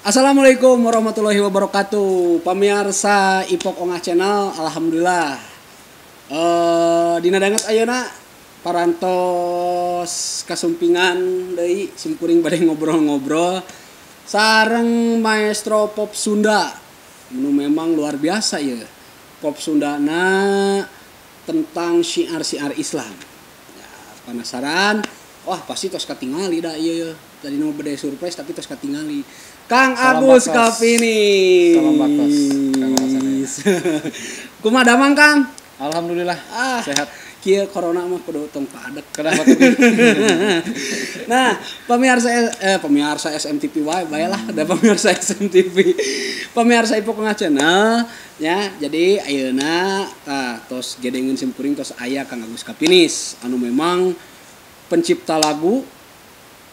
Assalamualaikum warahmatullahi wabarakatuh. Pamirsa Ipok Ongah Channel, alhamdulillah. Dina danget ayeuna parantos kasumpingan deui simkuring bade ngobrol-ngobrol sareng maestro pop Sunda. Nu memang luar biasa ya. Pop Sundana tentang syiar-syiar Islam. Ya, penasaran? Wah, pasti tos katingali da ieu. Tadi nu bade surprise tapi tos katingali. Kang Agus Kapini. Salam bakos. Kang Hasanis. Kumaha damang Kang? Alhamdulillah sehat. Kieu corona mah kudu tong paadek. Kenapa tuh? Nah, pemirsa SMTV wae baelah ada pemirsa SMTV. Pemirsa Ipok Ongah Channel ya. Jadi ayeuna tos gedengeun simkuring tos aya Kang Agus Kapinis anu memang pencipta lagu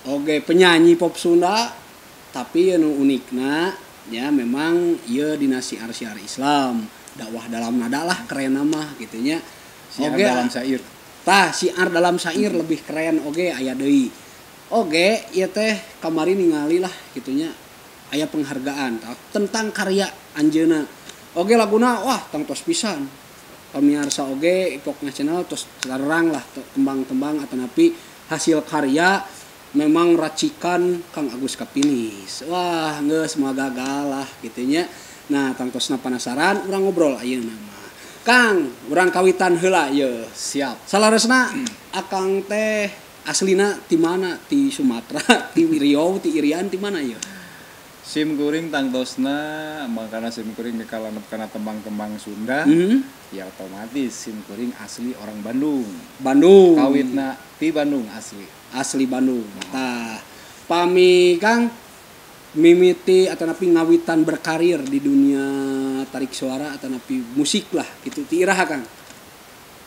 oge penyanyi pop Sunda tapi anu unikna ya memang ieu dina syiar-syiar Islam, dakwah dalam nada lah keren mah gitu nya. Syiar dalam syair. Tah syiar dalam syair lebih keren oge aya deui. Oge ieu teh kamari ningali lah gitu nya aya penghargaan tentang karya anjeunna. Oge laguna wah tang tos pisan. Pamirsa oge Ipok Ongah Channel tos terang lah tembang-tembang atanapi hasil karya memang racikan Kang Agus Kapinis. Wah, geus moal gagal lah kitu nya. Nah, tangtosna penasaran urang ngobrol ayeuna mah. Kang, urang kawitan heula ye. Siap. Salaresna akang teh aslina ti mana? Ti Sumatera, ti Riau, ti Irian, ti mana ye? Sim kuring tangtosna makana sim kuring dikalanep kana tembang-tembang Sunda. Ya otomatis sim kuring asli orang Bandung. Bandung. Kawitna ti Bandung asli Bandung. Tah, pami Kang mimiti atanapi ngawitan berkarir di dunia tarik suara atanapi musik lah gitu ti iraha Kang.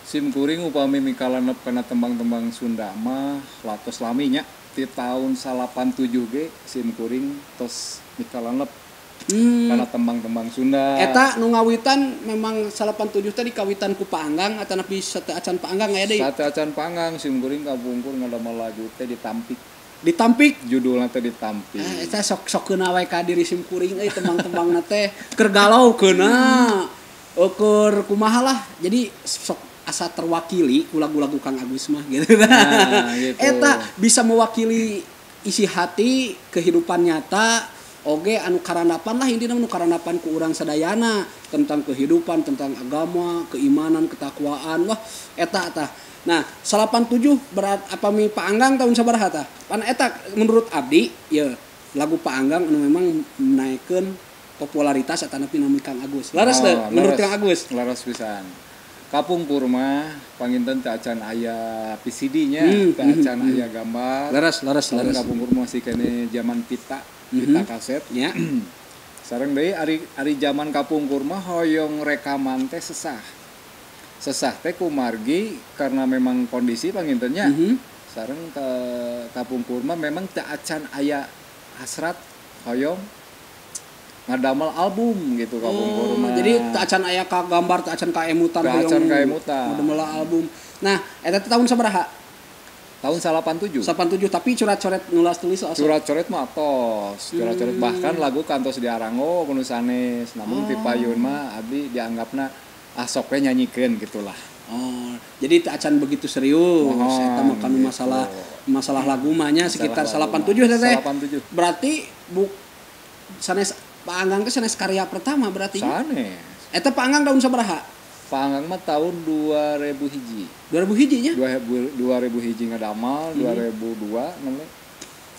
Sim kuring upami mikalanep kana tembang-tembang Sunda mah latos lami nya ti tahun 87 ge sim kuring tos mikalanep kana tembang-tembang Sunda. Eta nu ngawitan memang 87 teh dikawitan ku Paanggang atanapi sateu acan Paanggang aya deui. Sateu acan Paanggang sim kuring kabungkur ngadamel lagu teh Ditampik. Ditampik Judulna teh Ditampik. Eta sok-sokeuna wae ka diri sim kuring euy tembang-tembangna teh keur galau keuna. Keur kumaha lah. Jadi sok asa terwakili ku lagu-lagu Kang Agus mah gitu. Nah, gitu. Eta bisa mewakili isi hati kehidupan nyata oge anu karandapan lah intina anu karandapan ku urang sadayana tentang kehidupan, tentang agama, keimanan, ketakwaan. Wah, eta tah. Nah, 87 berat apa mi Paanggang tahun sabaraha tah? Pan eta menurut abdi ya lagu Paanggang anu memang menaikeun popularitas atanapi nami Kang Agus. Laras teh menurut Kang Agus? Laras pisan. Kapungkur mah panginten teh acan aya PCD-nya, teh acan aya gambar. Laras. Kapungkur masih kene zaman pita kaset nya. Sareng deui ari zaman kapungkur mah hoyong rekaman teh sesah. Sesah teh kumargi karena memang kondisi pangintennya. Sareng kapungkur mah memang teh acan aya hasrat hoyong ngadamel album gitu kapungkur mah. Jadi teu acan aya ka gambar, teu acan ka emutan hoyong ngadamel album. Nah, eta tahun sabaraha? Tahun 87. 87 tapi coret-coret nulis soal coret-coret mah tos. Coret-coret bahkan lagu kantos diarango kudu sanes. Namun ti payun mah abdi dianggapna sok we nyanyikeun gitulah. Oh, jadi teu acan begitu serius. Eta mah kanu masalah lagu mah nya sekitar 87 teh. 87. Berarti sanes Paanggang teh sanes karya pertama berarti. Sanes. Eta Paanggang tahun sabaraha? Paanggang mah tahun 2000 hiji. 2000 hiji nya? 2000 hiji ngadamal, 2002 namanya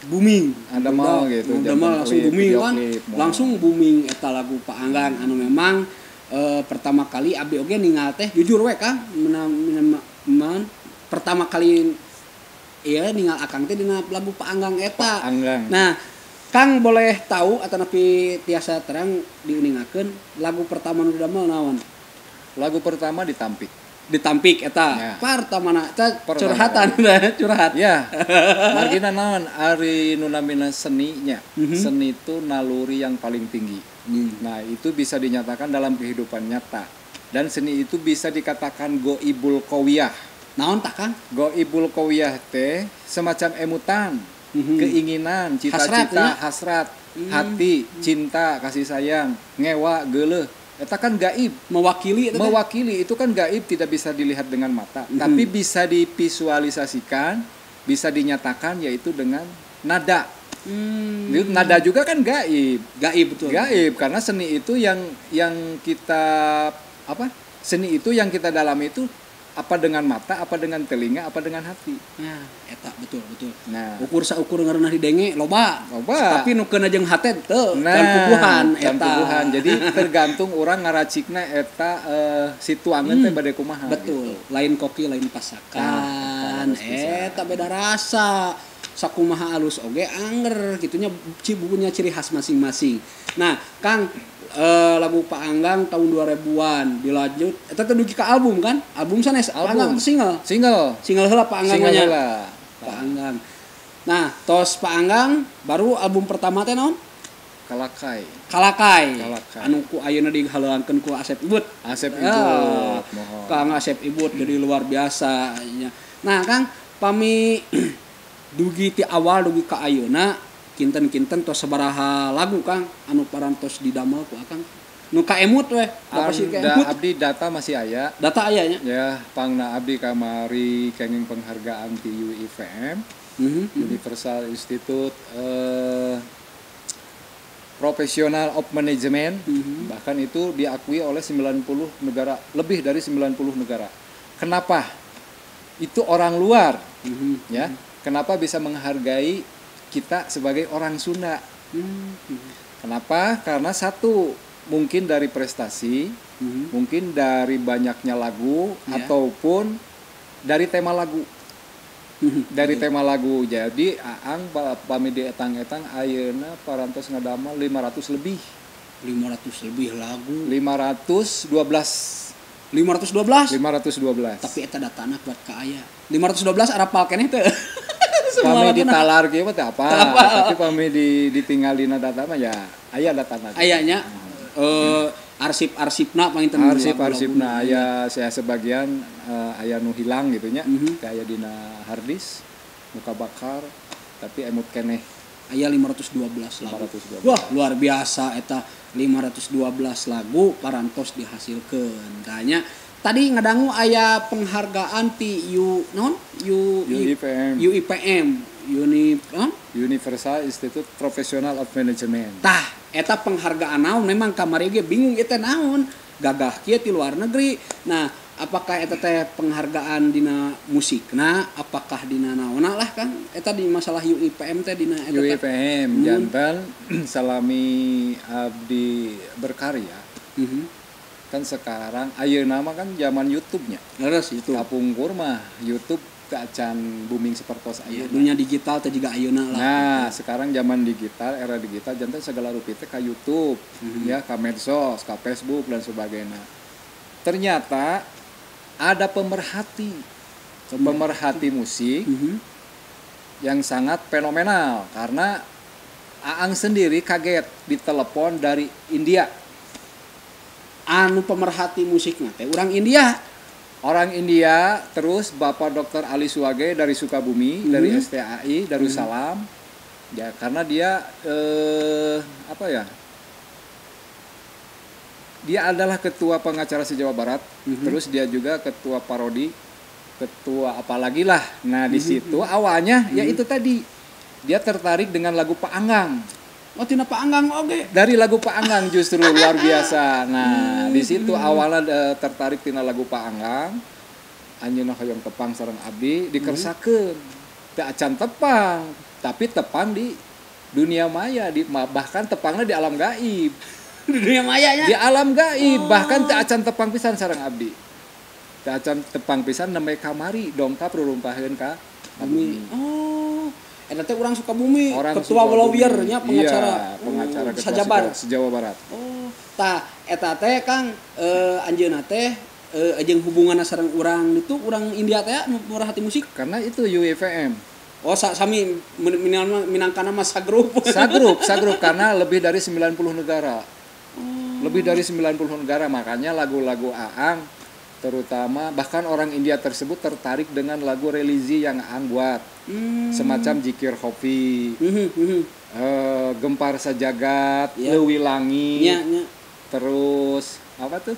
booming. Adamal gitu. Adamal langsung booming kan. Langsung booming eta lagu Paanggang anu memang pertama kali abdi oge ningal teh jujur we Kang pertama kali ieu ningal akang teh dina lagu Paanggang eta. Paanggang. Nah, Kang boleh tahu atanapi tiasa terang diuningakeun lagu pertama nu damel naon? Lagu pertama Ditampik. Ditampik eta. Ya. Pertamana eta curhatan curhat. Ya. Margina naon ari nu namina seni nya. Seni itu naluri yang paling tinggi. Nah, itu bisa dinyatakan dalam kehidupan nyata. Dan seni itu bisa dikatakan goibul qawiyah. Naon tah Kang? Goibul qawiyah teh semacam emutan. Keinginan, cita-cita, hasrat hati, cinta, kasih sayang, ngewa, geuleuh. Eta kan gaib. Mewakili itu. Mewakili itu kan gaib, tidak bisa dilihat dengan mata, tapi bisa divisualisasikan, bisa dinyatakan, yaitu dengan nada. Nada juga kan gaib. Gaib betul. Gaib karena seni itu yang kita seni itu yang kita dalami itu apa dengan mata, apa dengan telinga, apa dengan hati. Nah, eta betul. Nah, Ukur ngaranna didenge loba. Tapi nu keuna jeung hate teu dan puguhan eta. Jadi tergantung orang ngaracikna eta situangeun teh bade kumaha. Betul. Gitu. Lain koki lain pasakan. Eta beda rasa. Sakumaha alus oge anger gitunya bukunya ciri khas masing-masing. Nah, Kang lagu Pak Anggang tahun 2000-an dilanjut eta teh dugi ka album kan? Album sanes Pak Anggang single heula Pak Anggang nya. Pak Anggang. Nah, tos Pak Anggang baru album pertama teh naon? Kalakai. Anu ku ayeuna dihaleuangkeun ku Asep Ibut. Kang Asep Ibut jadi luar biasa. Nah, Kang pami dugi ti awal dugi ka ayeuna kinten-kinten tos sabaraha lagu Kang anu parantos didamel ku Akang nu ka emut we apa sih ka emut abdi data masih aya nya ya pangna abdi kamari kenging penghargaan ti UIVM Universal Institute Professional of Management bahkan itu diakui oleh 90 negara, lebih dari 90 negara. Kenapa? Itu orang luar ya. Kenapa bisa menghargai kita sebagai orang Sunda? Kenapa? Karena satu, mungkin dari prestasi, mungkin dari banyaknya lagu, ataupun dari tema lagu. Dari tema lagu. Jadi Aang pami di etang-etang ayeuna parantos ngadamel 500 lebih. 500 lebih lagu. 512. Tapi eta datana buat ka aya. 512 arapal keneh teu. Pami ditalar kieu mah teh apa? Tapi pami ditinggalina data mah ya aya datana. Ayanya arsip-arsipna panginten arsip-arsipna aya saya sebagian aya nu hilang gitu nya. Aya dina hard disk muka bakar tapi emut keneh. Aya 512 lagu. Wah, luar biasa eta 512 lagu parantos dihasilkeun. Kayaknya tadi ngadangu aya penghargaan ti UIPM Universal Institute Professional of Management. Tah, eta penghargaan naon memang kamari ge bingung eta naon. Gagah kieu ti luar negeri. Nah, apakah eta teh penghargaan dina musikna, apakah dina naonna lah Kang? Eta di masalah UIPM teh dina eta UIPM jantan salami abdi berkarya. Kan sekarang ayeuna mah kan zaman YouTube-nya. Leres YouTube. Kapungkur mah YouTube teu acan booming sapertos ayeuna. Dunia digital teh juga ayeuna lah. Nah, sekarang zaman digital, era digital jantan segala rupi teh ka YouTube, ya, ka medsos, ka Facebook dan sebagainya. Ternyata ada pemerhati musik yang sangat fenomenal karena Aang sendiri kaget ditelepon dari India. Anu pemerhati musiknya teh orang India terus Bapak Dr. Ali Suwage dari Sukabumi, dari STAI Darussalam. Ya karena dia dia adalah ketua pengacara se-Jawa Barat, terus dia juga ketua parodi, ketua apalagi lah. Nah, di situ awalnya ya itu tadi. Dia tertarik dengan lagu Pak Anggang. Oh, tina Pak Anggang oge. Dari lagu Pak Anggang justru luar biasa. Nah, di situ awalnya tertarik tina lagu Pak Anggang. Anjeunna hoyong tepang sareng abdi dikersakeun. Teu acan tepang, tapi tepang di dunia maya, bahkan tepangnya di alam gaib. Di dunia mayanya. Di alam gaib, bahkan teu acan tepang pisan sareng abdi. Teu acan tepang pisan nembe kamari dongkap rurumpaheun ka bumi. Oh. Eta teh urang Sukabumi, ketua lawyer nya pengacara. Iya, pengacara ketua se-Jawa Barat. Oh, tah eta teh Kang anjeunna teh jeung hubunganna sareng urang itu urang India teh nu pemerhati musik karena itu UIVM. Oh, sami minangkana mah sagrup karena lebih dari 90 negara. Lebih dari 90 negara, makanya lagu-lagu Aang terutama bahkan orang India tersebut tertarik dengan lagu religi yang Aang buat. Semacam Zikir Hopi. Gempar Sajagat, Ya. Leuwi Langit, nya terus apa tuh?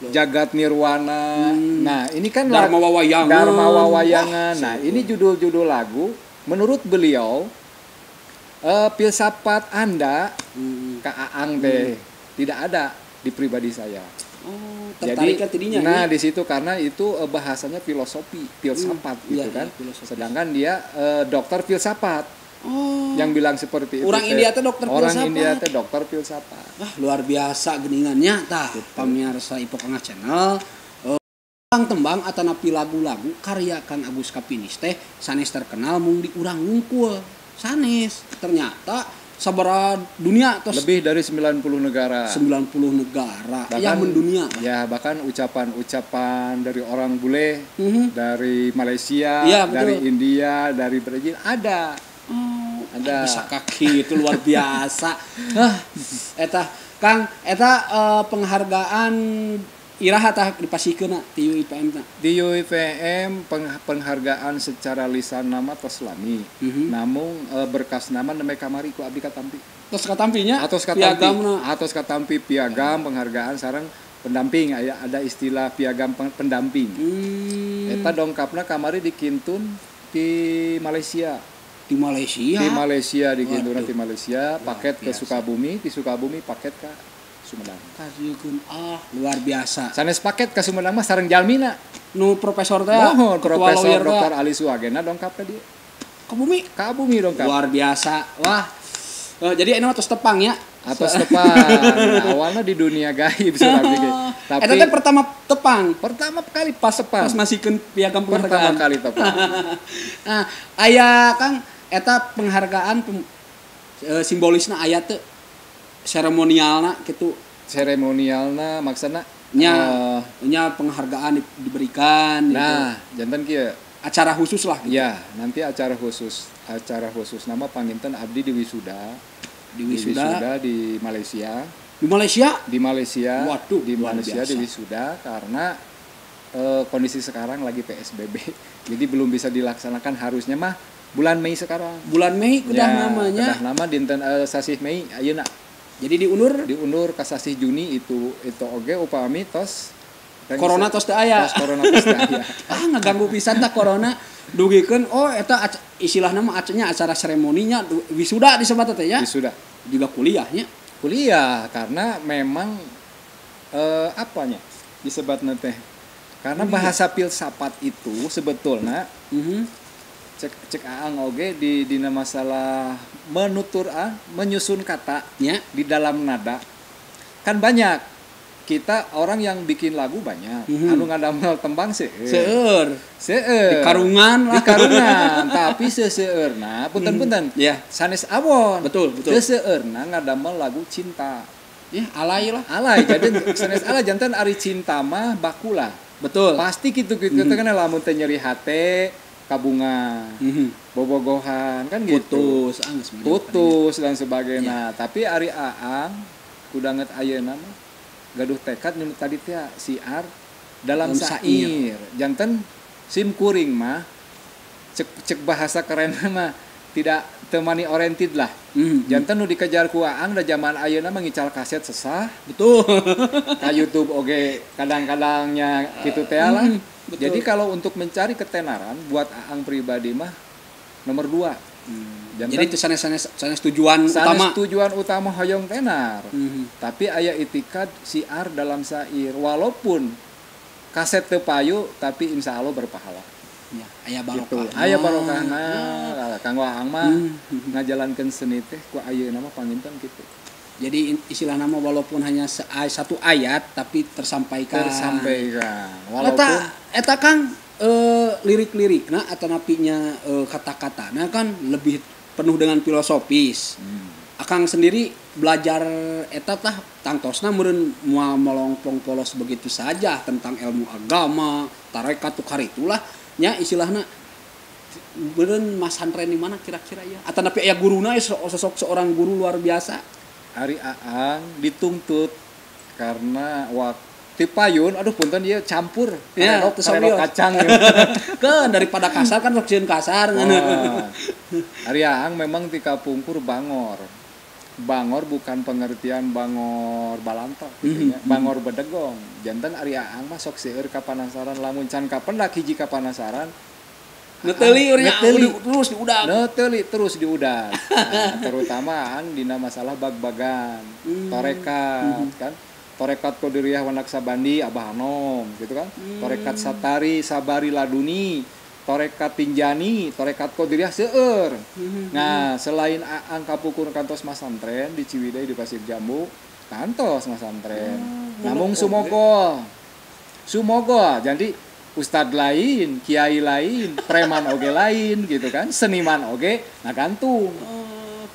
Jagat Nirwana. Nah, ini kan Dharma Wawayangan. Dharma Wawayangan. Wah, Nah, ini judul-judul lagu menurut beliau filsafat Anda Kak Aang teh tidak ada di pribadi saya. Oh, Jadi, tertarik tidinya. nah di situ karena itu bahasanya filosofi, filsafat gitu iya, kan. filosofi. Sedangkan dia dokter filsafat Oh, yang bilang seperti itu. orang India teh dokter Orang filsafat. India teh dokter filsafat. wah luar biasa geningannya tah. Pamirsa Ipokanga Channel. Tembang atanapi lagu-lagu karya Kang Agus Kapinis teh sanes terkenal mung di urang ngungkul. Sanes ternyata sabaraha dunia tos Lebih dari 90 negara. 90 negara Bahkan, yang mendunia. Ya, bahkan ucapan-ucapan dari orang bule, Mhm. dari Malaysia, Iya, betul. dari India, dari Brazil ada. Oh, Ada. bisa kaki itu luar biasa. Eta Kang, penghargaan iraha tah dipasikeun ti IPM tah. Di UIPM penghargaan secara lisan nama tos lami. Namun berkas nama nembe kamari ku abdi katampi. Terus katampinya Atos katampi piagam penghargaan sareng pendamping ada istilah piagam pendamping. Eta dongkapna kamari dikintun di Malaysia. Di Malaysia. Di Malaysia dikintun Waduh. di Malaysia, paket ke biasa. Sukabumi, di Sukabumi paket ke Sumedang. Kasihkeun luar biasa. Sanes paket ke Sumedang mah sareng jalmina. Nu profesor teh Mohon ketua Profesor lawyer teh, Dr. Ali Suwagena dongkapna dia. ke bumi. Kabumi dongkap. Luar biasa. Wah. Jadi ini mah tos tepang ya. Atas depan. Nah, awalnya di dunia gaib surabaya ge. Tapi Eta teh pertama tepang. pertama kali pas Pas masihkeun piagam pertama penghargaan. kali tepat. Nah, aya Kang eta penghargaan simbolisna aya teu seremonialna gitu. Seremonialna maksudna Nya penghargaan diberikan nah, jantan kieu. acara khusus lah gitu. Ya, nanti acara khusus nama panginten abdi di wisuda. Di wisuda Di Malaysia. di Malaysia. Di Malaysia. Waduh, Di luar Malaysia biasa. di wisuda karena kondisi sekarang lagi PSBB. Jadi belum bisa dilaksanakan harusnya mah bulan Mei sekarang. Bulan Mei kedah namanya. Kedah nama dinten sasih Mei ayeuna. Jadi diundur Ka sasih Juni itu oge upami tos corona tos teu aya. tos corona tos teu aya. Ngaganggu pisan tah corona. Dugikeun eta istilahna mah acara seremoninya wisuda disebut teh ya. Wisuda. Juga kuliahnya. Kuliah karena memang apanya disebutna teh. Karena bahasa filsafat itu sebetulnya cek aang oge di dina masalah menyusun kata Ya. di dalam nada kan banyak kita orang yang bikin lagu banyak anu ngadamel tembang seueur Di karungan lah. di karungan tapi seseueurna punten-punten Ya. sanes awon Betul. seseueurna ngadamel lagu cinta Ya, alay lah. alay jadi sanes alay jantan ari cinta mah bakulah Betul. pasti gitu-gitu teh kan lamun teh nyeri hate kabungan bobogohan kan gitu putus dan sebagainya tapi ari aang kudanget ayeuna mah gaduh tekad nu tadi teh siar dalam sair janten sim kuring mah cek bahasa keren mah tidak temani oriented lah janten nu dikejar ku aang da zaman ayeuna mah ngical kaset sesah Betul. ka YouTube oge kadang-kadangnya gitu teh lah. Betul. Jadi kalau untuk mencari ketenaran buat aang pribadi mah nomor 2. Jadi itu sanes tujuan utama. Tujuan utama hoyong tenar. Tapi aya itikad siar dalam sair walaupun kaset teu payu tapi insya Allah berpahala. Ya, aya barokah. Gitu. Aya barokahna. Kanggo aang mah ngajalankeun seni teh ku ayeuna mah panginten kitu. Jadi istilah nama walaupun hanya satu ayat tapi tersampaikan. Walaupun Eta Kang lirik-lirik nah atau napinya kata-kata nah kan lebih penuh dengan filosofis. Akang sendiri belajar eta tah tangtosna meureun moal melongpong polos begitu saja tentang ilmu agama, tarekat tukar itulah nya istilahna meureun Mas Santren di mana kira-kira ya? Atau napi aya guruna sosok seorang guru luar biasa. Ari aang dituntut karena waktu payun aduh punten dia campur Ya, karena kacang kan daripada kasar kan sok kasar Ari Aang memang ti kapungkur bangor. Bangor bukan pengertian bangor balantok gitu nya. Bangor bedegong. Janten Ari Aang mah sok seueur kapanasaran lamun can kapendak hiji kapanasaran. Neteuli urang Neteuli. terus diudag. Neteuli terus diudag. Nah, terutama Aang dina masalah bag-bagan, torekat kan. Torekat Qadiriyah Wanaksabandi Abah Hanom gitu kan. Torekat Satari Sabari Laduni, torekat Tinjani, torekat Qadiriyah seueur. Nah, selain Aang kapungkur kantos masantren di Ciwidey di Pasir Jambu, kantos masantren. Namung sumogol. Sumogol. Jadi ustad lain, kiai lain, preman oge lain gitu kan, seniman oge ngagantung.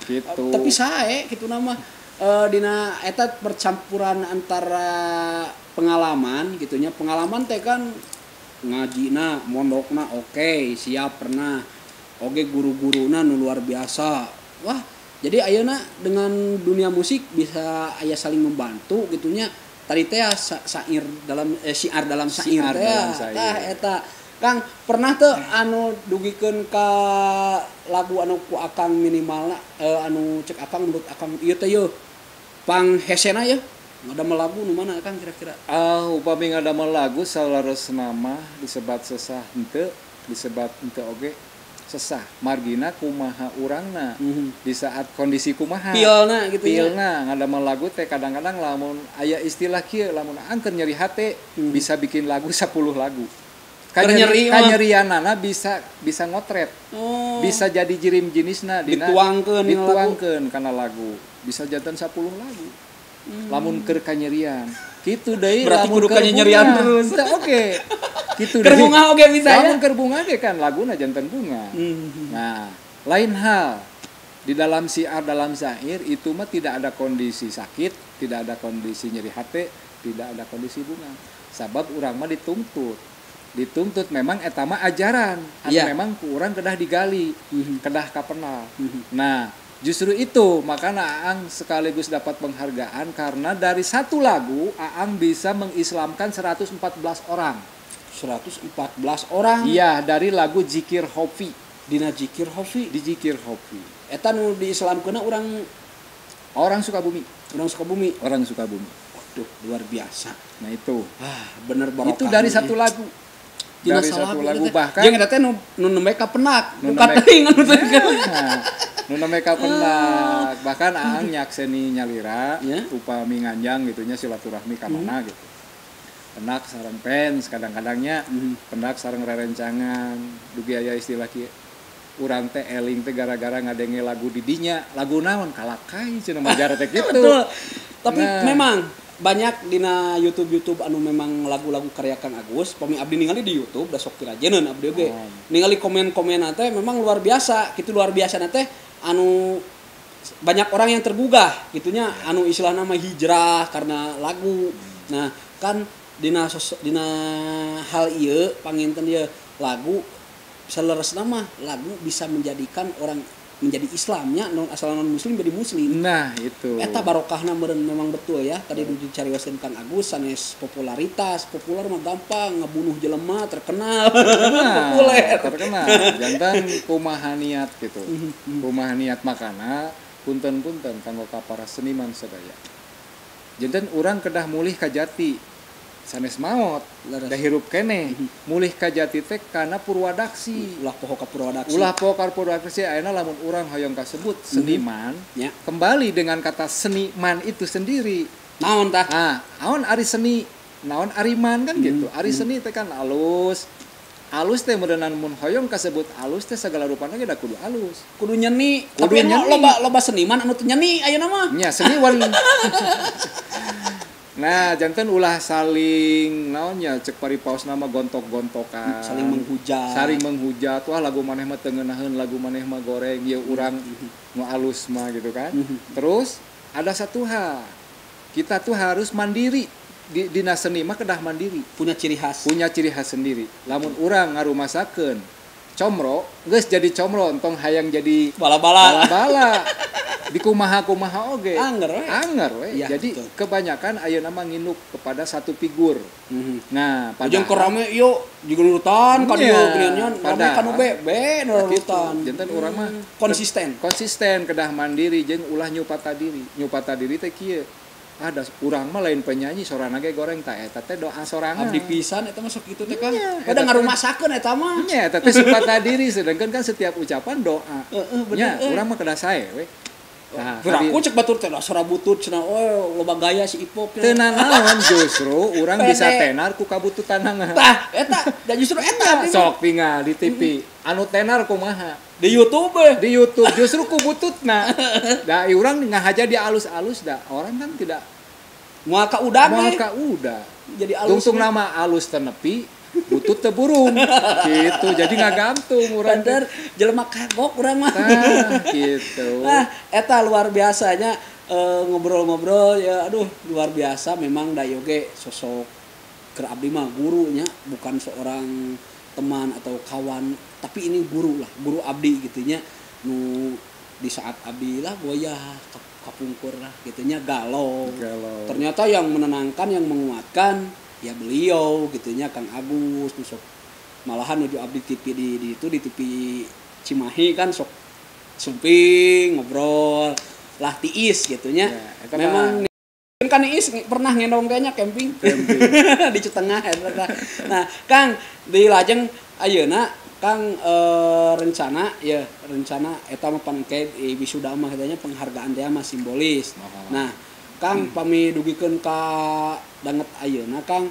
Gitu. Tapi sae kitu nama dina eta percampuran antara pengalaman gitunya. Pengalaman teh kan ngajina, mondokna oke, siap pernah. Oge guru-guruna nu luar biasa. Wah, jadi ayeuna dengan dunia musik bisa aya saling membantu gitunya. Tadi teh syair dalam syiar dalam syair teh tah eta Kang pernah tuh anu dugikeun ka lagu anu ku Akang minimalna anu cek Akang menurut Akang ieu teh yeuh panghesena ya ngadamel lagu nu mana Akang kira-kira? Upami ngadamel lagu salaresna mah disebat sesah henteu disebat henteu oge sesah margina kumaha urangna di saat kondisi kumaha pilna gitu pilna ngadamel lagu teh kadang-kadang lamun aya istilah kieu lamun angkeun nyeri hate bisa bikin lagu 10 lagu kanyerianana bisa ngotret bisa jadi jirim jenisna dituangkeun kana lagu bisa janten 10 lagu lamun keur kanyerian kitu deui lamun keur kanyerian terus oke kitu keur bunga oge bisa ya lamun keur bunga ge kan laguna janten bunga nah lain hal di dalam syiar dalam syair itu mah tidak ada kondisi sakit tidak ada kondisi nyeri hati tidak ada kondisi bunga sabab urang mah dituntut memang eta mah ajaran anu memang ku urang kedah digali kedah kapenal nah justru itu makanya Aang sekaligus dapat penghargaan karena dari satu lagu Aang bisa mengislamkan 114 orang. 114 orang? Iya, dari lagu Zikir Hofi. Dina Zikir Hofi? Di Zikir Hofi. Eta nu diislamkeunna orang Sukabumi. Orang Sukabumi. Waduh, luar biasa. Nah itu. Bener barokah. Itu dari satu lagu. Dari satu lagu bahkan jeung eta teh nu nembe ka penak bukan teuing anu teh nu nembe ka penak bahkan Aang nyakseni nyalira upami nganjang gitunya silaturahmi ka mana gitu penak sareng fans kadang-kadangnya penak sareng rerencangan dugi aya istilah kieu urang teh eling teh gara-gara ngadenge lagu di dinya lagu naon kalakai cenah majar teh kitu tapi memang banyak dina YouTube anu memang lagu-lagu karya Kang Agus. Pami abdi ningali di YouTube da sok tirajeuneun abdi oge. Ningali komen-komen teh memang luar biasa. Kitu luar biasa teh anu banyak orang yang tergugah gitunya anu istilahna mah hijrah karena lagu. Nah, kan dina hal ieu panginten ieu lagu saleresna mah lagu bisa menjadikan orang menjadi Islamnya asal non muslim jadi muslim. Nah itu eta barokahna meureun memang betul ya tadi dicarioskeun Kang Agus sanes popularitas populer mah gampang ngabunuh jelema terkenal terkenal jantan kumaha niat gitu kumaha niat makana punten-punten kanggo ka para seniman sadaya jantan urang kedah mulih ka jati sanes maot da hirup keneh mulih ka jati teh kana purwadaksi ulah poho ka purwadaksi ayeuna lamun urang hoyong kasebut seniman kembali dengan kata seniman itu sendiri naon tah naon ari seni naon ariman kan gitu ari seni teh kan alus teh meureunna mun hoyong kasebut alus teh sagala rupana ge da kudu alus kudu nyeni tapi loba seniman anu teu nyeni ayeuna mah nya seniwan nah jantan ulah saling naonnya cek paripaos nama gontok-gontokan saling menghujat wah lagu maneh mah teu ngeunaheun lagu maneh mah goreng ieu urang nu alus mah gitu kan terus ada satu hal kita tuh harus mandiri dina seni mah kedah mandiri punya ciri khas sendiri lamun urang ngarumasakeun comro geus jadi comro entong hayang jadi bala-bala di kumaha oge Anger we. Ya, jadi betul. Kebanyakan ayeuna mah nginuk kepada satu figur. Nah, padahal rame yuk juga nurutan kan yo geuninnya rame kan be nurutan. Janten urang mah konsisten kedah mandiri jeung ulah nyupata diri teh kieu. Ada urang mah lain penyanyi sorana ge goreng ta eta teh doa sorangan. Abdi pisan eta mah sok kitu teh Kang. Pada ngarumasakeun eta mah. Nya eta teh supata diri sedangkan kan setiap ucapan doa. Nya urang mah kedah sae we. Nah, aku cek batur teh sora butut cenah loba gaya si Ipop. Teu naon justru urang bisa tenar ku kabututan nangan. Tah eta da justru eta sok tinggal di TV. Anu tenar kumaha? Di YouTube justru ku bututna. Da urang ngahaja di alus-alus da. Orang kan tidak moal ka udah. Jadi alus. Tungtung nama alus teh nepi, butut teh burung. Gitu. Jadi ngagantung urang. Bener, jelema kagok urang mah. Gitu. Nah, eta luar biasanya ngobrol-ngobrol ya aduh luar biasa memang da yoge sosok keur abdi mah gurunya bukan seorang teman atau kawan tapi ini guru abdi gitunya nu di saat abdi lah goyah kapungkur lah gitunya galau. Ternyata yang menenangkan yang menguatkan ya beliau gitunya Kang Agus nu sok malahan nuju abdi TV di TV Cimahi kan sok sumping ngobrol lah tiis gitunya ya, memang kan Iis pernah ngendong kayaknya camping. Di Cetengah eta. Nah, Kang di lajeng ayeuna Kang rencana eta mah pangke wisuda mah katanya penghargaan teh mah simbolis. Nah, Kang pami dugikeun ka danget ayeuna Kang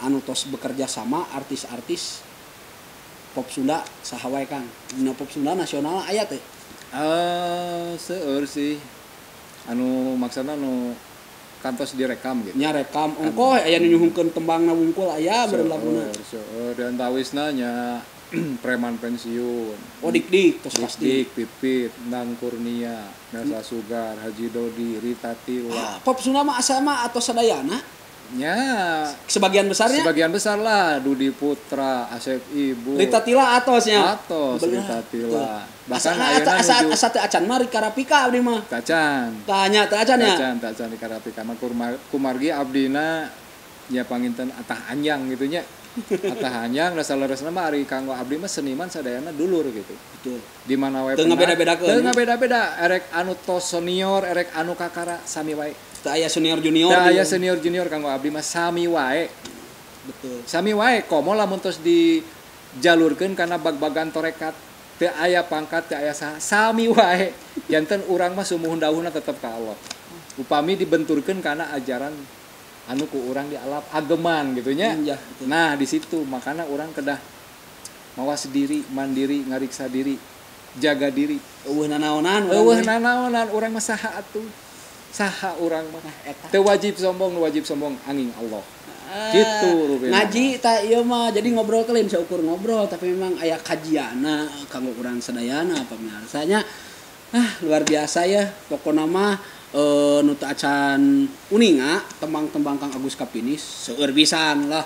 anu tos bekerja sama artis-artis pop Sunda saha wae Kang. Dina pop Sunda nasional aya teh. Seueur sih. Anu maksudna anu kantos direkam gitu. Nya rekam ongkoh aya nu nyuhungkeun tembangna wungkul aya beureum laguna. Dan tawisna nya preman pensiun. Oh dik tos pasti. Dik Pipit, Nang Kurnia, Nasa Sugar, Haji Dodi, Rita Tila. Pop Sunda mah asa mah atau sadayana? Ya, sebagian besarnya? Sebagian besar lah, Dudi Putra, Asep Ibu. Rita Tila atosnya. Rita Tila. Bahkan asa teu acan mah Rika Rapika abdi mah. Tacan. Tanya teu acan ya. Tacan Rika Rapika mah kumargi abdina nya panginten Atah Anjang gitu nya. Atah Anjang da saleresna mah ari kanggo abdi mah seniman sadayana dulur gitu. Betul. Di mana wae teu ngabeda-bedakeun. Teu ngabeda-beda, erek anu tos senior, erek anu kakara sami wae. Teu aya senior junior. Teu aya senior junior kanggo abdi mah sami wae. Betul. Sami wae komo lamun tos dijalurkeun kana bag-bagan torekat. Teu aya pangkat, teu aya saha, sami wae. Janten urang mah sumuhun dawuhna tetep ka Allah. Upami dibenturkeun kana ajaran anu ku urang di alap ageman gitu nya. Ya, nah, di situ makana urang kedah mawas diri, mandiri, ngariksa diri, jaga diri. Eueuh nanaonan urang mah saha atuh? Saha urang mah eta. Teu wajib sombong angin Allah. Gitu Ruben. Ngaji ta ieu mah jadi ngobrol kelin seukur ngobrol tapi memang aya kajianna kanggo urang sadayana pamirsanya. Luar biasa ya pokona mah nu teu acan uninga tembang-tembang Kang Agus Kapinis seueur pisan lah.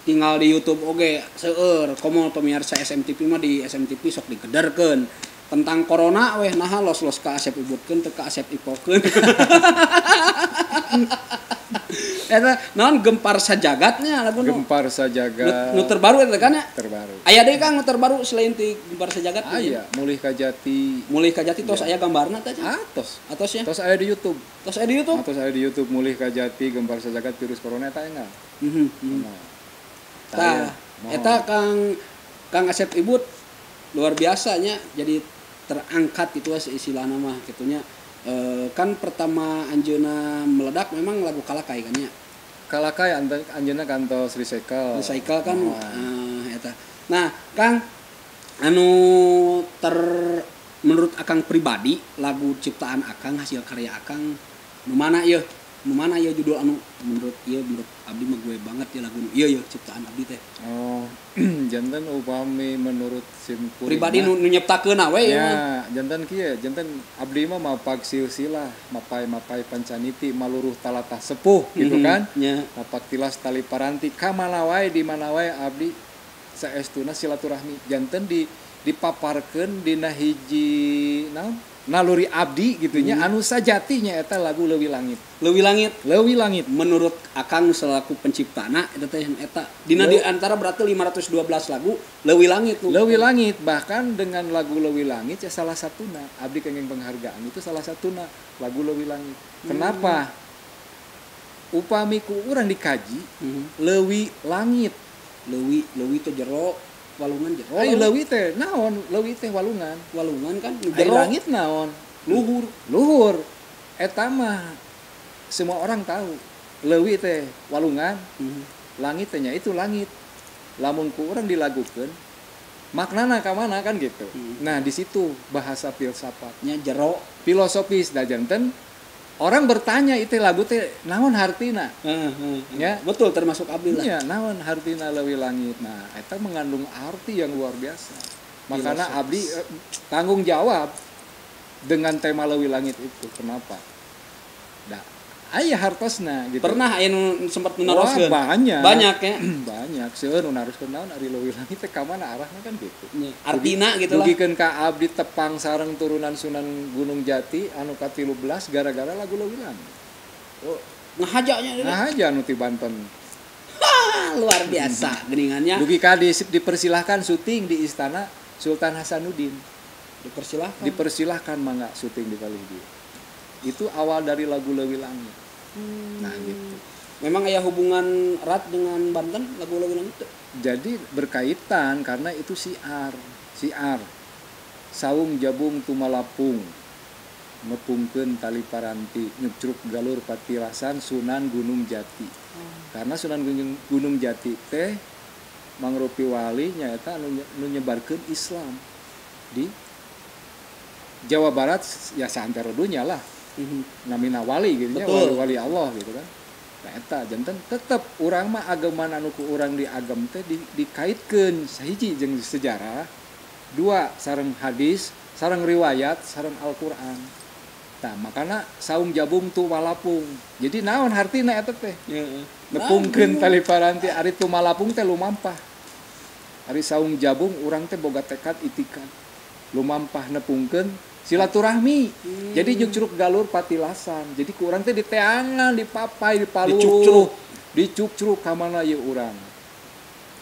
Tinggal di YouTube oge seueur komo pemirsa SMTV mah di SMTV sok digederkeun tentang corona weh nah los ka Asep Ibutkeun teu ka Asep Ipokeun. Eta naon gempar sajagatnya lagu Gempar Sajagat. Nu terbaru eta kan ya? Terbaru. Aya deui Kang nu terbaru selain ti Gempar Sajagat. Aya Mulih ka Jati tos aya gambarna teh. Atos ya. Tos aya di YouTube. Tos aya di YouTube Mulih ka Jati Gempar Sajagat virus corona eta enggak. Tah eta Kang Asep Ibut luar biasanya jadi terangkat itu istilahna mah kitunya. Kan pertama anjeuna meledak memang lagu Kalakai kan ya. Kalakai anjeuna kantos recycle kan eta. Nah, Kang anu menurut Akang pribadi lagu ciptaan Akang hasil karya Akang nu mana ieu? Nu mana ieu judul anu menurut abdi mah gue banget ya lagu ieu ciptaan abdi teh. Oh, janten upami menurut simpul pribadi nu nyiptakeun we ya. Janten abdi mah mapag silsilah, mapai pancaniti maluruh talatah sepuh gitu kan. Yeah. Mapak tilas tali paranti ka mana wae di mana wae abdi saestuna silaturahmi. Janten di dipaparkeun dina hiji naon naluri abdi gitunya anu sajatinya eta lagu Leuwih Langit. Leuwih Langit menurut Akang selaku penciptana eta dina di antara berarti 512 lagu Leuwih Langit tuh. Leuwih Langit bahkan dengan lagu Leuwih Langit ya salah satuna abdi kenging penghargaan itu salah satuna lagu Leuwih Langit. Kenapa? Upami ku urang dikaji Leuwih Langit. Leuwih teh jero walungan jero. Leuwih teh naon? Leuwih teh walungan. Walungan kan Jero langit naon? Luhur. Eta mah semua orang tahu. Leuwih teh walungan. Langit teh nya itu langit. Lamun ku urang dilagukeun maknana ka mana kan gitu. Nah, di situ bahasa filsafatnya jero filosofis da janten orang bertanya itu lagu teh naon hartina? Ya, betul termasuk abdi lah. Iya, naon hartina Leuwih Langit. Nah, eta mengandung arti yang luar biasa. Makanya abdi tanggung jawab dengan tema Leuwih Langit itu. Kenapa? Da aya hartosna gitu. Pernah aya nu sempat menaroskeun. Banyak ya. Banyak seueur nu naroskeun naon ari Leuwih Langit teh ka mana arahna kan gitu. Artina gitu lah. Dugikeun ka abdi tepang sareng turunan Sunan Gunung Jati anu ka-13 gara-gara lagu Leuwih Langit. Oh, ngahajanya Ngahaja nu ti Banten. Luar biasa geningannya. Dugi ka dipersilahkan syuting di Istana Sultan Hasanuddin. Dipersilahkan mangga syuting di Kalihdi. Itu awal dari lagu Leuwih Langit. Nah gitu. Memang aya hubungan erat dengan Banten lagu Leuwih Langit itu. Jadi berkaitan karena itu siar. Saung jabung tumalapung. Ngepungkeun tali paranti, nyucruk galur patirasan Sunan Gunung Jati. Karena Sunan Gunung Jati teh mangrupi wali nyaeta anu nyebarkeun Islam di Jawa Barat ya santero dunya lah. Namina wali gitu nya wali Allah gitu kan. Nah eta janten tetep urang mah agama anu ku urang diagem teh dikaitkeun sahiji jeung sejarah, dua sareng hadis, sareng riwayat, sareng Al-Qur'an. Tah makana saung jabung tu malapung. Jadi naon hartina eta teh? Nepungkeun tali paranti ari tu malapung teh lumampah. Ari saung jabung urang teh boga tekad itikan. Lumampah nepungkeun silaturahmi. Jadi jucruk galur patilasan. Jadi ku urang teh diteangan, dipapai, dipalu, dicukcruk ka mana ieu urang.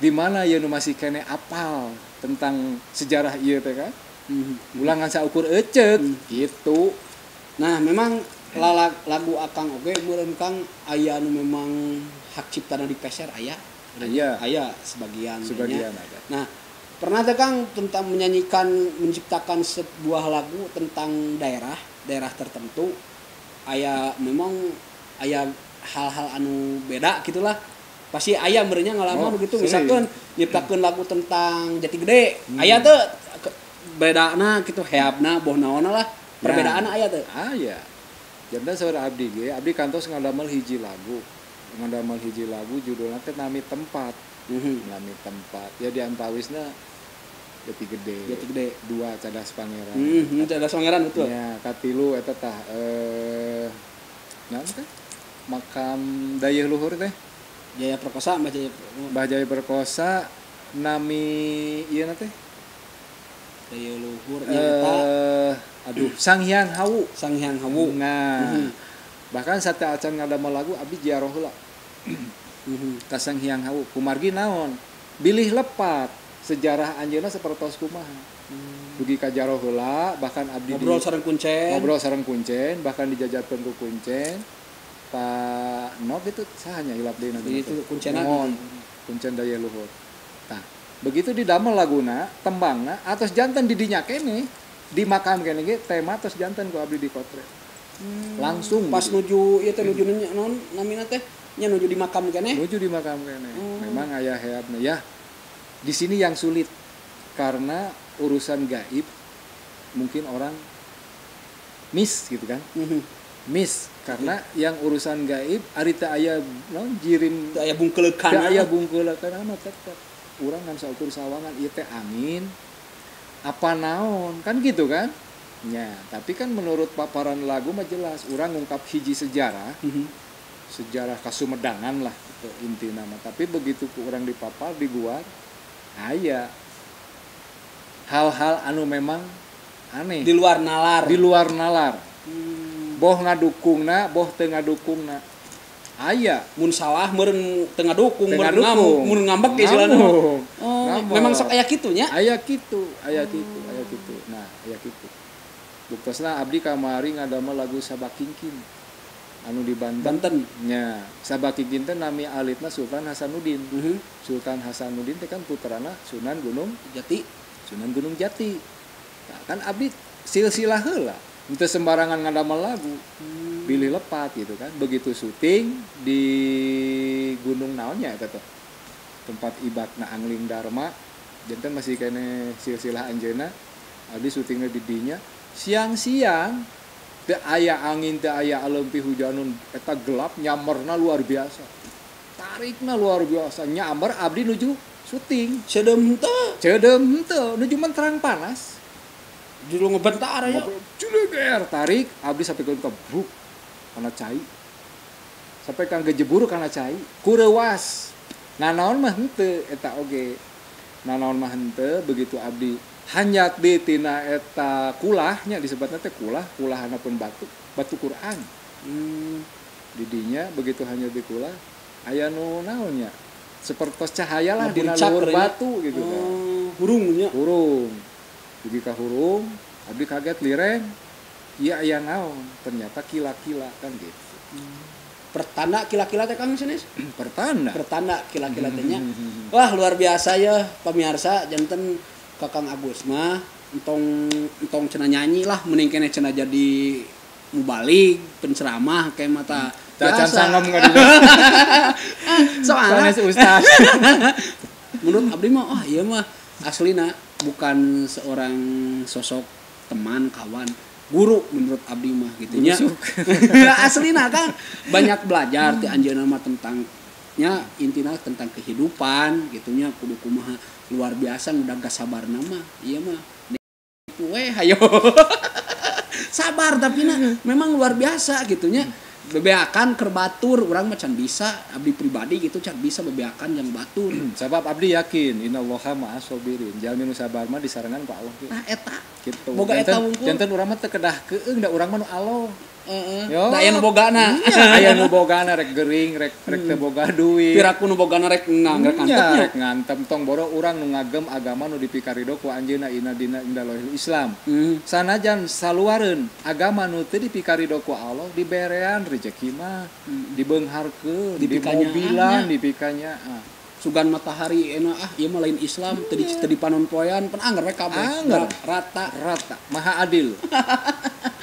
Di mana ieu nu masih kene apal tentang sejarah ieu teh kan? Ulangan saukur eceuk gitu. Nah, memang lagu Akang oge meureun Kang aya nu memang hak ciptana dipeser aya. Aya sebagian ada. Nah, pernah teh Kang tentang menciptakan sebuah lagu tentang daerah tertentu memang aya hal-hal anu beda gitulah. Pasti aya meureunnya ngalaman gitu misalkan nyiptakeun lagu tentang Jati Gede. Aya teh bedana gitu heabna boh naonna lah. Perbedaan aya teh. Aya. Janda saudara abdi ge, abdi kantos ngadamel hiji lagu. Judulna teh Nami Tempat. Nami Tempat. Ya di antawisna Jati Gede. 2 Cadas Pangeran. Cadas Pangeran betul. Ya, katilu eta tah naon teh? Makam Dayeuh Luhur teh. Jaya Perkosa, Mbah Jaya Perkosa nami ieu teh. Dayeuh Luhur eta Sang Hyang Hawu. Nah. Bahkan sate acan ngadamel lagu abdi jiaroh heula. Ka Sang Hyang Hawu. Kumargi naon? Bilih lepat. Sejarah anjeunna sapertos kumaha. Dugi ka jaro heula, bahkan abdi ngobrol sareng kuncen, bahkan dijajarkeun ku kuncen. Pak Nok itu sahanya hilap deui nanti. Itu kuncenan. Kuncen Dayeuh Luhur. Tah, begitu didamel laguna, tembangna atos janten di dinya kene, di makam kene ge tema atos janten ku abdi di Kotret. Langsung pas nuju ieu teh nuju naon namina teh? Nya nuju di makam kene. Memang aya heabna ya. Di sini yang sulit karena urusan gaib mungkin orang miss gitu kan. Miss karena yang urusan gaib ari teu aya naon jirim teu aya bungkeulekan. Teu aya bungkeulekan mah tetep urang ngan saukur sawangan ieu teh angin apa naon kan gitu kan. Ya, tapi kan menurut paparan lagu mah jelas urang ngungkap hiji sejarah. Sejarah Kasumedangan lah itu intina mah. Tapi begitu ku urang dipapar di guar aya hal-hal anu memang aneh di luar nalar. Boh ngadukungna, boh teu ngadukungna. Aya Mun salah meureun teu ngadukung, Teu meureun ngadukung. ngamuk, mun ngambek ge silana. Ngamuk. Oh, Ngamuk. memang sok aya kitu nya. aya kitu. Nah, aya kitu. Buktosna abdi kamari ngadamel lagu Sabakingkin anu di Banten nya. Sabakingkin teh nami alitna Sultan Hasanuddin. Sultan Hasanuddin teh kan putrana Sunan Gunung Jati. Nah, kan abdi silsilah heula. Henteu sembarangan ngadamel lagu. Pilih lepat gitu kan. Begitu syuting di gunung naonnya eta teh. Tempat ibadna Angling Dharma. Janten masih kene silsilah anjeunna. Abdi syutingna di dinya. Siang-siang teu aya angin, teu aya aleumpih hujanun, eta gelap nyamerna luar biasa. Tarikna luar biasa, nyamer abdi nuju syuting. Ceudem henteu, nuju menterang panas. juru ngebentar aya. Culeger tarik abdi sampai ke bruk kana cai. Sampai kang gejeburu kana cai, kurewas. Nanaon mah henteu eta oge. Nanaon mah henteu begitu abdi hanyat di tina eta kulahnya disebutna teh kulahana pun batu Quran. Di dinya begitu hanyat di kulah aya nu naonnya sapertos cahaya lah dina luhur batu gitu kan. Hurung. Dugi ka hurung, abdi kaget lireng. Ieu aya naon? Ternyata kila-kila kan gitu. Pertanda kila-kila teh Kang Senes. Pertanda kila-kila teh nya. Wah, luar biasa ya pemirsa, janten Kakang Agus mah entong cenah nyanyi lah mending kene cenah jadi mubalik penceramah kayak mata Cacan sangam enggak di. Soalnya ustaz. Menurut abdi mah iya mah aslina bukan seorang sosok teman kawan guru menurut abdi mah gitu nya. Aslina kan banyak belajar ti anjeunna mah tentang nya intina tentang kehidupan gitunya kudu kumaha luar biasa udah gak sabar nama iya mah hayo sabar tapi memang luar biasa gitunya bebeakan kerbatur orang mah can bisa abdi pribadi gitu can bisa bebeakan yang batur sabab abdi yakin innallaha ma'as sabirin jalmi nu sabar mah disarengan ku Allah nah eta gitu boga eta wungkul janten urang mah teu kedah keung da urang mah nu Allah da aya nu bogana aya nu bogana rek gering rek teu boga duit piraku nu bogana rek ngantepnya rek ngantem tong boro urang nu ngagem agama nu dipikarido ku anjeunna dina indalahil Islam sanajan saluareun agama nu teu dipikarido ku Allah diberean rezeki mah dibeungharkeun di mobilan dipikanya sugan matahari enak ieu mah lain Islam teu dipanon poean pan anger we kabeh rata maha adil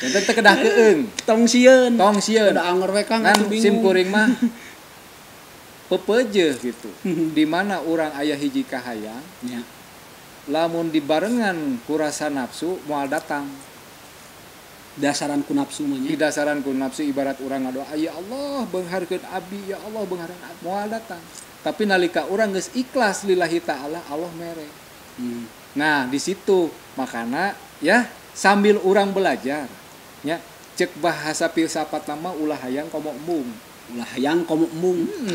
janten teu kedah keung tong sieun da anger we Kang kan sim kuring mah pepeujeuh gitu di mana urang aya hiji kahayang nya lamun dibarengan ku rasa nafsu moal datang dasaran ku nafsu mah nya dasaran ku nafsu ibarat urang ngadoa ya Allah beungharkeun abdi ya Allah beungharkeun abdi moal datang tapi nalika urang geus ikhlas lillahi ta'ala Allah mere. Nah di situ makana ya sambil urang belajar nya cek bahasa filsafat nama ulah hayang komo embung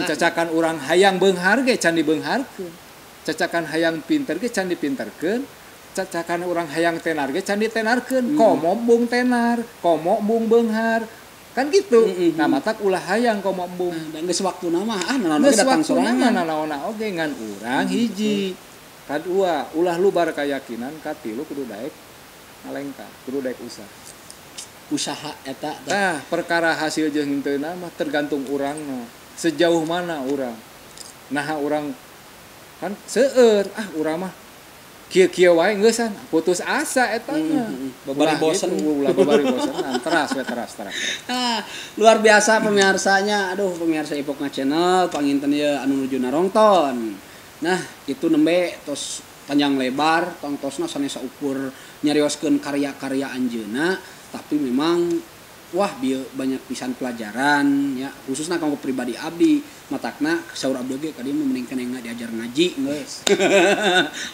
cacakan urang hayang beunghar ge can dibeungharkeun cacakan hayang pinter ge can dipinterkeun cacakan urang hayang tenar ge can ditenarkeun komo embung tenar komo embung beunghar kan gitu. Nah matak ulah hayang komo embung dan geus waktuna mah naon ge datang sorangan naon oge ngan urang hiji kadua ulah lubar kayakinan katilu kudu daek ngalengka kudu daek usaha eta tah perkara hasil jeung henteu mah tergantung urangna sejauh mana urang nah urang kan seueur urang mah kieu wae geussan putus asa eta mah babari bosen teras. Luar biasa pemirsanya pemirsa Ipokna Channel panginten ieu anu nuju narongton nah kitu nembe tos panjang lebar tongtosna sanes ukur nyarioskeun karya-karya anjeunna tapi memang wah dia banyak pisan pelajaran ya khususnya kanggo pribadi abdi matakna saur abdi ge kadieu mendingkeun enggak diajar ngaji geus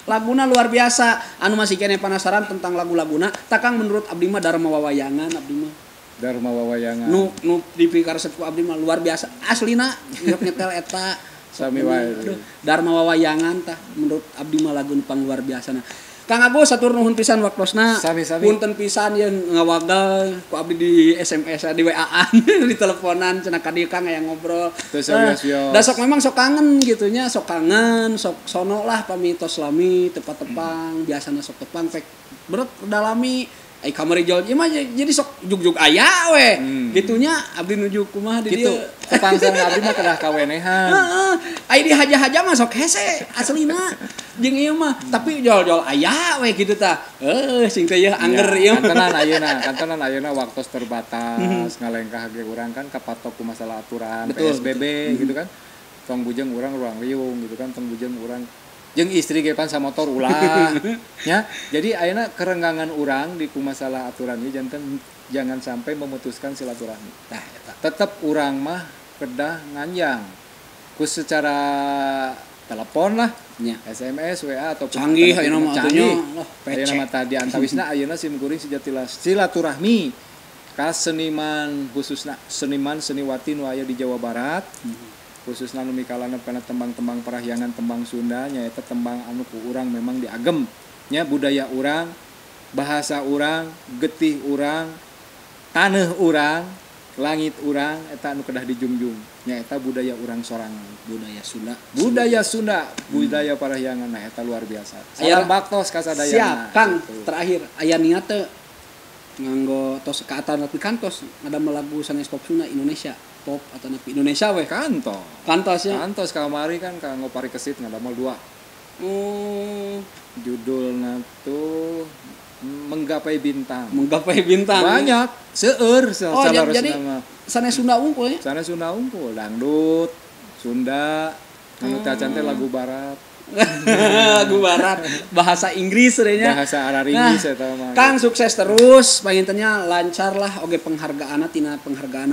laguna luar biasa anu masih kene penasaran tentang lagu-laguna takang menurut abdi mah Dharma Wawayangan abdi mah Dharma Wawayangan nu dipikaresep ku abdi mah luar biasa aslina nyetel eta sami wae Dharma Wawayangan tah menurut abdi mah lagu pang luar biasa nah Kang Agus satur nuhun pisan waktosna. Sami-sami. Punten pisan yeun ngawagal ku abdi di SMS di WA-an di teleponan cenah ka dieu Kang aya ngobrol. Teu sawios-wios. Da sok memang sok kangen gitu nya, sok kangen, sok sono lah pamitos lami tepat-tepang, biasana sok tepang pek berat dalami ai kamari jol ieu mah jadi sok jugjug aya we. Gitunya abdi nuju kumaha di Gitu. dieu. Kepangsang abdi mah kedah kawenehan. Heeh. Ai di haja-haja mah sok hese aslina. Jeung ieu mah tapi jol-jol aya we kitu tah. Sing teh yeuh anger ieu. Kantonan ayeuna waktos terbatas ngalengkah ge urang kan kapatok ku masalah aturan Betul, PSBB gitu kan. Tong bujeng urang ruang liung gitu kan, tong bujeng urang jeung istri ge pan samotor ulah. Nya, jadi ayeuna kerenggangan urang di ku masalah aturan ieu jangan sampai memutuskan silaturahmi. Tah eta. Tetep urang mah kedah nganjang ku secara telepon lah, Nya. SMS, WA atau Canggih ayeuna mah atunya. Lah, Ayeuna mah tadi antawisna ayeuna simkuring sejatilah silaturahmi ka seniman khususna seniman seniwati nu aya di Jawa Barat. Khususna nu mikalanep kana tembang-tembang parahyangan tembang Sunda nyaeta tembang anu ku urang memang diagem nya budaya urang, bahasa urang, getih urang, taneuh urang, langit urang eta anu kedah dijungjung nyaeta budaya urang sorangan, budaya Sunda, budaya parahyangan nah eta luar biasa. Salam baktos kasadayana. Siap, Kang. Gitu. Terakhir aya niat teu nganggo tos kaatan tapi kantos ngadamel lagu sanes pop Sunda Indonesia pop atau napi Indonesia we kantosnya Kantos kamari kan kanggo parikesit ngadamel 2 judulna tuh menggapai bintang banyak seueur jadi sanes Sunda unggul ya sana Sunda unggul dangdut Sunda anu tacan teh lagu barat lagu barat bahasa Inggris sebenarnya bahasa Araringgis eta mah Kang sukses terus pangintennya lancar lah oge penghargaanna tina penghargaan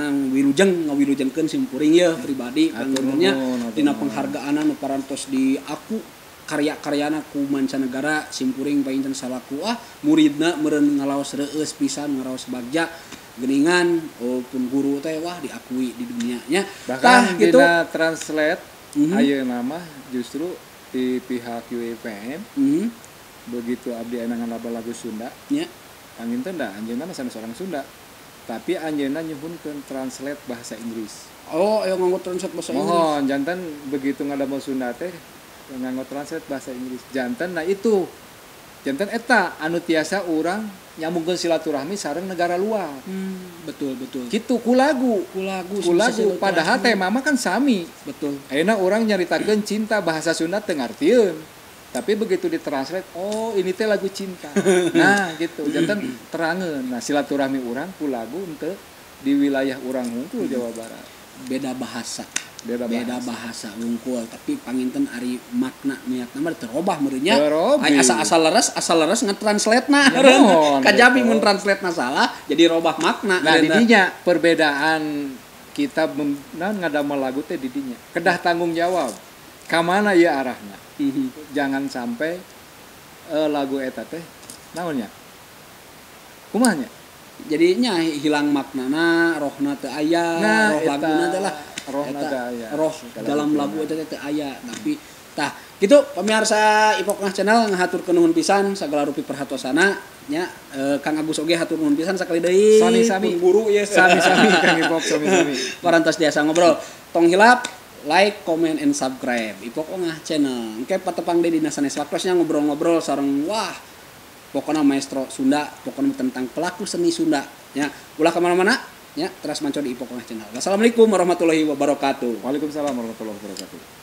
ngawilujengkeun simkuring ye pribadi pangintennya tina penghargaanna nu parantos di aku karya-karyana ku mancanegara simkuring panginten salaku muridna meureun ngalaos reueus pisan ngaraos bagja geuningan pun guru teh wah diakui di dunia nya bahkan gitu translate ayeuna mah justru di pihak UIPM begitu abdi ayeuna ngalaba lagu Sunda nya panginten da anjeunna mah sanes orang Sunda tapi anjeunna nyuhunkeun translate bahasa Inggris aya nganggo translate bahasa Inggris mohon janten begitu ngadamel Sunda teh nganggo translate bahasa Inggris janten nah itu janten eta anu tiasa urang nyambungkeun silaturahmi sareng negara luar betul kitu ku lagu padahal tema mah kan sami betul ayeuna urang nyaritakeun cinta bahasa Sunda teu ngartieun tapi begitu ditranslate ini teh lagu cinta nah gitu janten terangeun nah silaturahmi urang ku lagu henteu di wilayah urang hungkul Jawa Barat beda bahasa wungkul tapi panginten ari makna niatna mah terobah meureun nya ai asal leres ngetranslate-na kajabi mun translate-na salah jadi robah makna nah di dinya perbedaan kita ngadamel lagu teh di dinya kedah tanggung jawab ka mana ieu arahna jangan sampai lagu eta teh naon nya kumaha nya jadinya hilang maknana rohna teu aya roh laguna teh lah roh dalam lagu itu teh aya tapi tah gitu pemirsa Ipoknah channel ngahaturkeun nuhun pisan sagala rupi perhatosana nya Kang Agus oge hatur nuhun pisan sakali deui sami-sami guru ya sami-sami Kang Ipok sami-sami parantos biasa ngobrol tong hilap like, comment, and subscribe Ipoknah channel engke patepang deui dina sanes waktosnya ngobrol-ngobrol sareng wah pokoknya maestro Sunda pokoknya tentang pelaku seni Sunda ya ulah kemana-mana ya terus manco di Ipoknah channel. Wassalamualaikum warahmatullahi wabarakatuh. Waalaikumsalam warahmatullahi wabarakatuh.